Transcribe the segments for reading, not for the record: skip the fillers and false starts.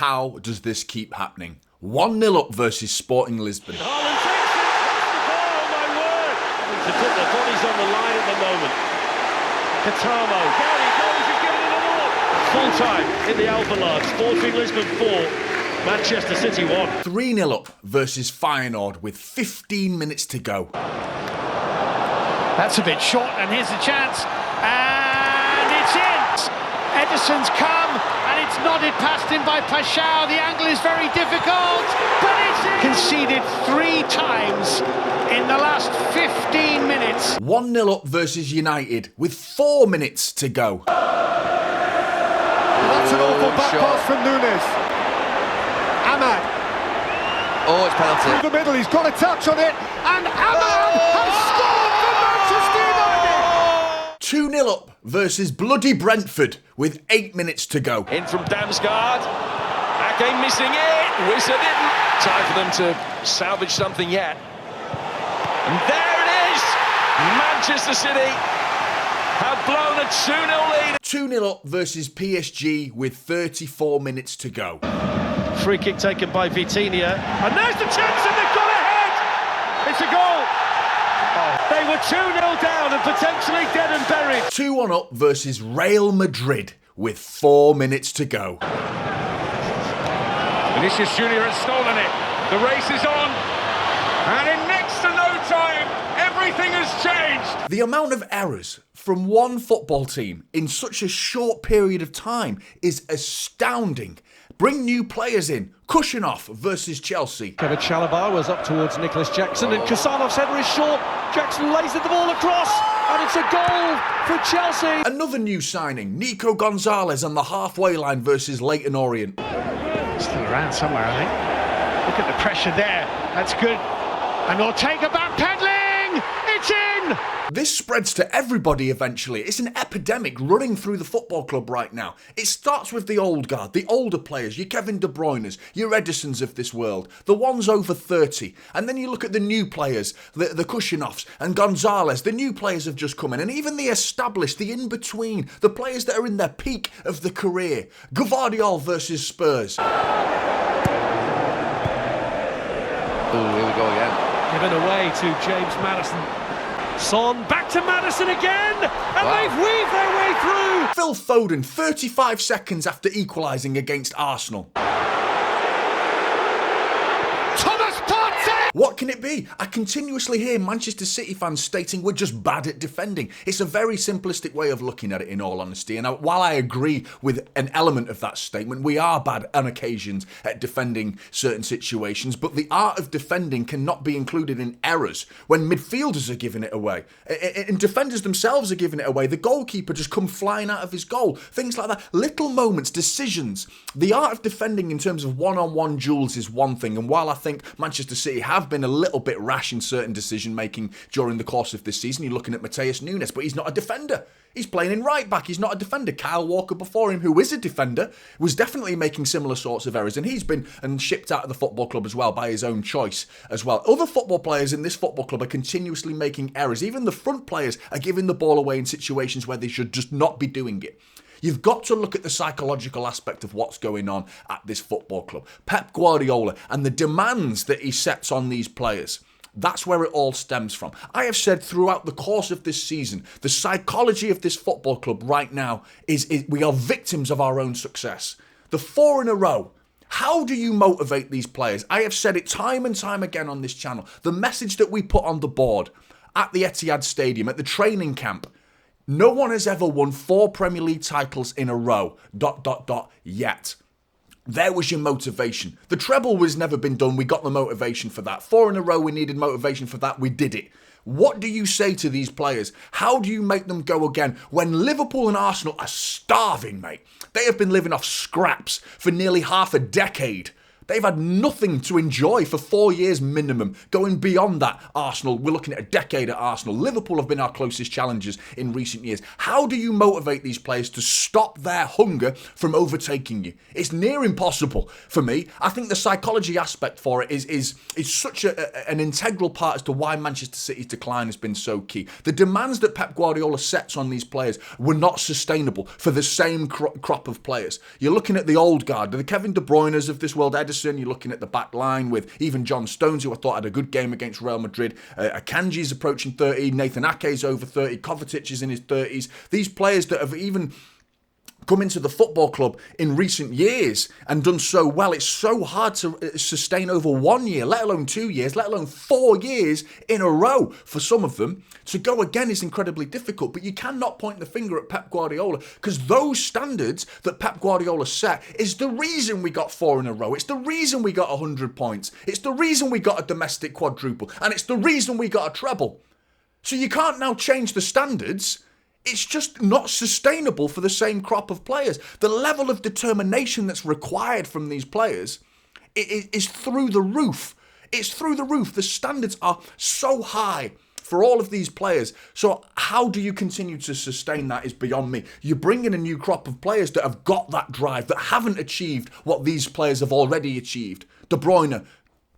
how does this keep happening? 1-0 up versus Sporting Lisbon. Haaland takes it. Oh my word! To put their bodies on the line at the moment. Katamo. Down he goes. He's given it an all. Full time in the Alphalard. Sporting Lisbon 4, Manchester City 1. 3-0 up versus Feyenoord with 15 minutes to go. That's a bit short, and here's the chance. And it's in. Ederson's come, and it's nodded past him by Pashao. The angle is very difficult, but it's in. Conceded 3 times in the last 15 minutes. 1-0 up versus United with 4 minutes to go. That's an awful back pass from Nunes. Ahmad. Oh, it's penalty. Through the middle, he's got a touch on it, and Ahmad has scored for Manchester United! 2-0 up versus bloody Brentford with 8 minutes to go. In from Damsgaard. Ake missing it. Wissa didn't. Time for them to salvage something yet. And there it is. Manchester City have blown a 2-0 lead. 2-0 up versus PSG with 34 minutes to go. Free kick taken by Vitinha. And there's the chance, and they've got ahead. It's a goal. They were 2-0 down and potentially dead and buried. 2-1 up versus Real Madrid with 4 minutes to go. Vinicius Junior has stolen it. The race is on. And in next to no time, everything has changed. The amount of errors from one football team in such a short period of time is astounding. Bring new players in. Kushinov versus Chelsea. Kevin Chalobah was up towards Nicholas Jackson, and Kasanov's header is short. Jackson lays the ball across, and it's a goal for Chelsea. Another new signing, Nico Gonzalez on the halfway line versus Leyton Orient. Still around somewhere, I think. Look at the pressure there. That's good. And Ortega backpedaling. It's in. This spreads to everybody eventually. It's an epidemic running through the football club right now. It starts with the old guard, the older players, your Kevin De Bruyne's, your Edisons of this world, the ones over 30. And then you look at the new players, the Kushinovs and Gonzalez. The new players have just come in. And even the established, the in-between, the players that are in their peak of the career. Gvardiol versus Spurs. Oh, here we go again. Given away to James Maddison. Son back to Maddison again, and they've weaved their way through. Phil Foden, 35 seconds after equalising against Arsenal. Thomas Partey! What can it be? I continuously hear Manchester City fans stating we're just bad at defending. It's a very simplistic way of looking at it, in all honesty. And while I agree with an element of that statement, we are bad on occasions at defending certain situations. But the art of defending cannot be included in errors when midfielders are giving it away. And defenders themselves are giving it away. The goalkeeper just come flying out of his goal. Things like that. Little moments, decisions. The art of defending in terms of one-on-one duels is one thing. And while I think Manchester City have been a little bit rash in certain decision making during the course of this season, you're looking at Mateus Nunes, but he's not a defender. He's playing in right back. He's not a defender. Kyle Walker before him, who is a defender, was definitely making similar sorts of errors, and he's been shipped out of the football club as well by his own choice as well. Other football players in this football club are continuously making errors. Even the front players are giving the ball away in situations where they should just not be doing it. You've got to look at the psychological aspect of what's going on at this football club. Pep Guardiola and the demands that he sets on these players. That's where it all stems from. I have said throughout the course of this season, the psychology of this football club right now is we are victims of our own success. The 4 in a row. How do you motivate these players? I have said it time and time again on this channel. The message that we put on the board at the Etihad Stadium, at the training camp. No one has ever won 4 Premier League titles in a row, ... yet. There was your motivation. The treble was never been done. We got the motivation for that. 4 in a row, we needed motivation for that. We did it. What do you say to these players? How do you make them go again when Liverpool and Arsenal are starving, mate? They have been living off scraps for nearly half a decade. They've had nothing to enjoy for 4 years minimum. Going beyond that, Arsenal, we're looking at a decade at Arsenal. Liverpool have been our closest challengers in recent years. How do you motivate these players to stop their hunger from overtaking you? It's near impossible for me. I think the psychology aspect for it is such an integral part as to why Manchester City's decline has been so key. The demands that Pep Guardiola sets on these players were not sustainable for the same crop of players. You're looking at the old guard, the Kevin De Bruyne's of this world, Edison. You're looking at the back line with even John Stones, who I thought had a good game against Real Madrid. Akanji's approaching 30. Nathan Ake's over 30. Kovacic is in his 30s. These players that have even come into the football club in recent years and done so well, it's so hard to sustain over 1 year, let alone 2 years, let alone 4 years in a row for some of them. To go again is incredibly difficult, but you cannot point the finger at Pep Guardiola, because those standards that Pep Guardiola set is the reason we got 4 in a row. It's the reason we got 100 points. It's the reason we got a domestic quadruple, and it's the reason we got a treble. So you can't now change the standards. It's just not sustainable for the same crop of players. The level of determination that's required from these players is through the roof. It's through the roof. The standards are so high for all of these players. So how do you continue to sustain that is beyond me. You bring in a new crop of players that have got that drive, that haven't achieved what these players have already achieved. De Bruyne,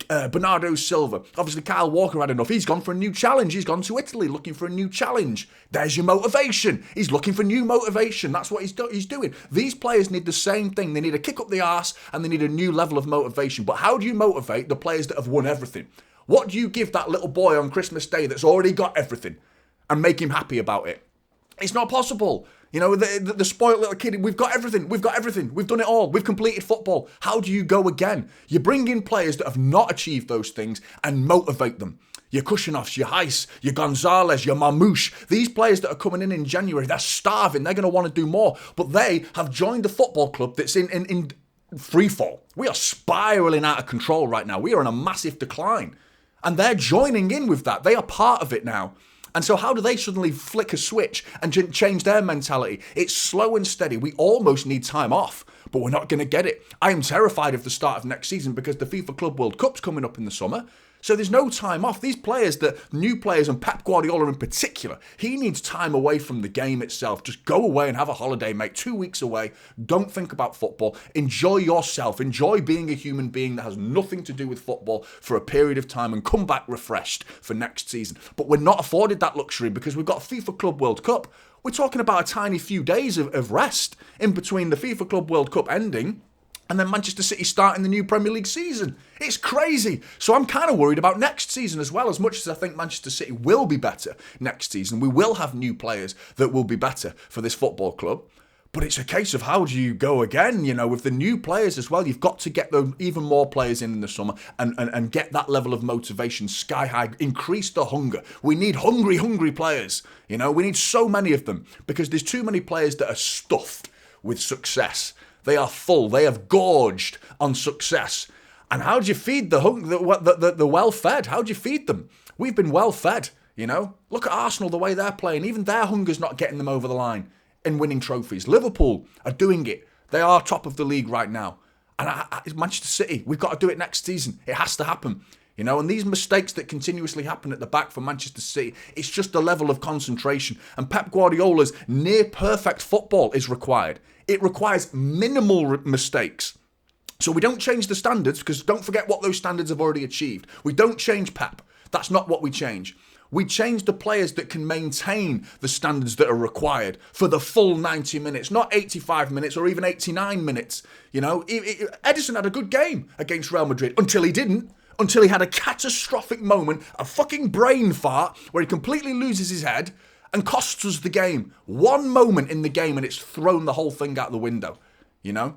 Bernardo Silva. Obviously, Kyle Walker had enough. He's gone for a new challenge. He's gone to Italy looking for a new challenge. There's your motivation. He's looking for new motivation. That's what he's doing. These players need the same thing. They need a kick up the arse and they need a new level of motivation. But how do you motivate the players that have won everything? What do you give that little boy on Christmas Day that's already got everything and make him happy about it? It's not possible. You know, the spoiled little kid, we've got everything. We've done it all. We've completed football. How do you go again? You bring in players that have not achieved those things and motivate them. Your Kushinovs, your Heiss, your Gonzalez, your Marmouche. These players that are coming in January, they're starving. They're going to want to do more. But they have joined the football club that's in free fall. We are spiraling out of control right now. We are in a massive decline. And they're joining in with that. They are part of it now. And so how do they suddenly flick a switch and change their mentality? It's slow and steady. We almost need time off, but we're not going to get it. I am terrified of the start of next season because the FIFA Club World Cup's coming up in the summer. So there's no time off. These players, the new players, and Pep Guardiola in particular, he needs time away from the game itself. Just go away and have a holiday, mate. 2 weeks away. Don't think about football. Enjoy yourself. Enjoy being a human being that has nothing to do with football for a period of time and come back refreshed for next season. But we're not afforded that luxury because we've got a FIFA Club World Cup. We're talking about a tiny few days of rest in between the FIFA Club World Cup ending and then Manchester City starting the new Premier League season. It's crazy. So I'm kind of worried about next season as well. As much as I think Manchester City will be better next season, we will have new players that will be better for this football club. But it's a case of how do you go again, you know, with the new players as well. You've got to get even more players in the summer and get that level of motivation sky high. Increase the hunger. We need hungry players. You know, we need so many of them because there's too many players that are stuffed with success. They are full. They have gorged on success. And how do you feed the well-fed? How do you feed them? We've been well-fed, you know. Look at Arsenal, the way they're playing. Even their hunger's not getting them over the line in winning trophies. Liverpool are doing it. They are top of the league right now. And Manchester City, we've got to do it next season. It has to happen. You know, and these mistakes that continuously happen at the back for Manchester City, it's just a level of concentration. And Pep Guardiola's near-perfect football is required. It requires minimal mistakes. So we don't change the standards because don't forget what those standards have already achieved. We don't change Pep. That's not what we change. We change the players that can maintain the standards that are required for the full 90 minutes, not 85 minutes or even 89 minutes. You know, Edison had a good game against Real Madrid until he didn't. Until he had a catastrophic moment, a fucking brain fart, where he completely loses his head and costs us the game. One moment in the game and it's thrown the whole thing out the window, you know?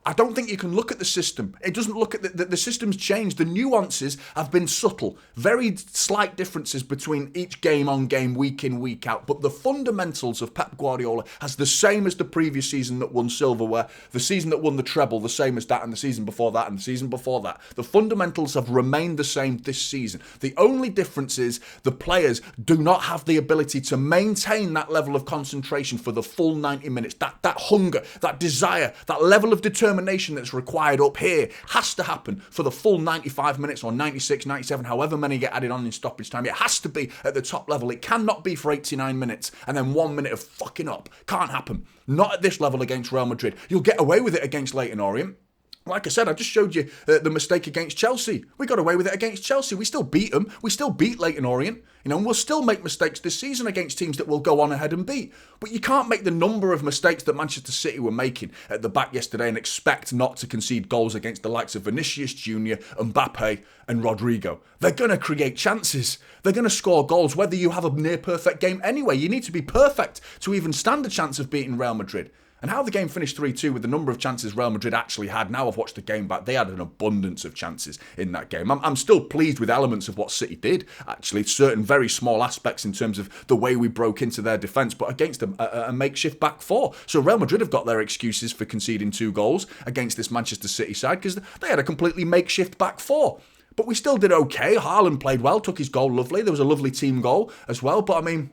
I don't think you can look at the system. It doesn't look at the system's changed. The nuances have been subtle. Very slight differences between each game on game, week in, week out. But the fundamentals of Pep Guardiola has the same as the previous season that won silverware, the season that won the treble, the same as that, and the season before that, and the season before that. The fundamentals have remained the same this season. The only difference is the players do not have the ability to maintain that level of concentration for the full 90 minutes. That hunger, that desire, that level of determination determination that's required up here has to happen for the full 95 minutes or 96, 97, however many get added on in stoppage time. It has to be at the top level. It cannot be for 89 minutes and then 1 minute of fucking up. Can't happen. Not at this level against Real Madrid. You'll get away with it against Leyton Orient. Like I said, I just showed you the mistake against Chelsea. We got away with it against Chelsea. We still beat them. We still beat Leyton Orient. And we'll still make mistakes this season against teams that we'll go on ahead and beat. But you can't make the number of mistakes that Manchester City were making at the back yesterday and expect not to concede goals against the likes of Vinicius Jr., Mbappe and Rodrigo. They're going to create chances. They're going to score goals whether you have a near-perfect game anyway. You need to be perfect to even stand a chance of beating Real Madrid. And how the game finished 3-2 with the number of chances Real Madrid actually had, now I've watched the game back, they had an abundance of chances in that game. I'm still pleased with elements of what City did, actually, certain very small aspects in terms of the way we broke into their defence, but against a makeshift back four. So Real Madrid have got their excuses for conceding 2 goals against this Manchester City side because they had a completely makeshift back four. But we still did okay. Haaland played well, took his goal lovely. There was a lovely team goal as well, but I mean,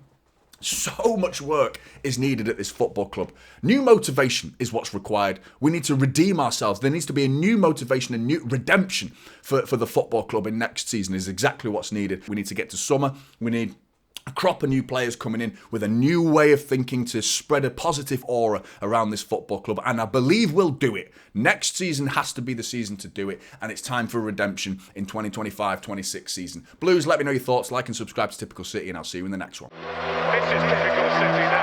so much work is needed at this football club. New motivation is what's required. We need to redeem ourselves. There needs to be a new motivation, a new redemption for the football club in next season is exactly what's needed. We need to get to summer. We need a crop of new players coming in with a new way of thinking to spread a positive aura around this football club, and I believe we'll do it. Next season has to be the season to do it, and it's time for redemption in 2025-26 season. Blues, let me know your thoughts, like and subscribe to Typical City, and I'll see you in the next one. This is typical City now.